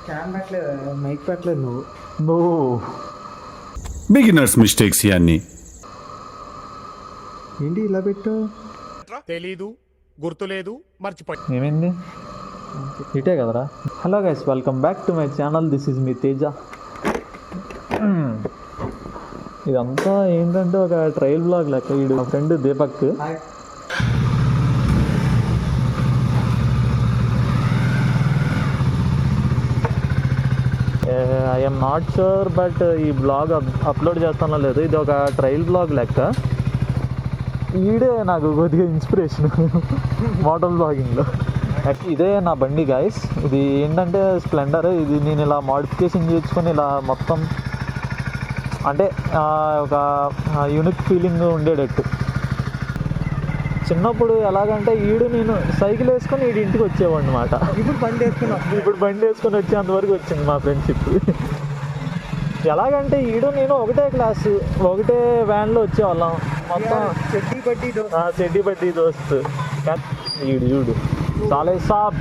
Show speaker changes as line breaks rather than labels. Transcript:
Can పెట్టలేదు, mic పెట్టలేదు
నువ్వు
బిగినర్స్ మిస్టేక్స్ ఇవన్నీ.
ఏంటి ఇలా పెట్టావు?
తెలీదు, గుర్తులేదు, మర్చిపోయి.
ఏమైంది? ఇటే కదరా. Hello guys, welcome back to my channel. This is మీ తేజ. ఇదంతా ఏంటంటే ఒక ట్రయల్ బ్లాగ్ లెక్క. వీడు మా friend Deepak. I'm not sure but ఈ బ్లాగ్ అప్లోడ్ చేస్తానో లేదు. ఇది ఒక ట్రయల్ బ్లాగ్ లెక్క. ఈడే నాకు కొద్దిగా ఇన్స్పిరేషన్ మోటార్ బ్లాగింగ్లో. ఇదే నా బండి గాయస్. ఇది ఏంటంటే స్ప్లెండర్. ఇది నేను ఇలా మోడిఫికేషన్ చేసుకొని ఇలా మొత్తం అంటే ఒక యూనిక్ ఫీలింగ్ ఉండేటట్టు. చిన్నప్పుడు ఎలాగంటే నేను సైకిల్ వేసుకొని ఇంటికి వచ్చేవాడు అనమాట. ఇప్పుడు బండి వేసుకొని వచ్చేంతవరకు వచ్చింది మా ఫ్రెండ్షిప్. ఎలాగంటే నేను ఒకటే క్లాసు, ఒకటే వ్యాన్లో వచ్చేవాళ్ళం మొత్తం. చెడ్డీ బడ్డీ దోస్తు. చూడు సాలే సాబ్.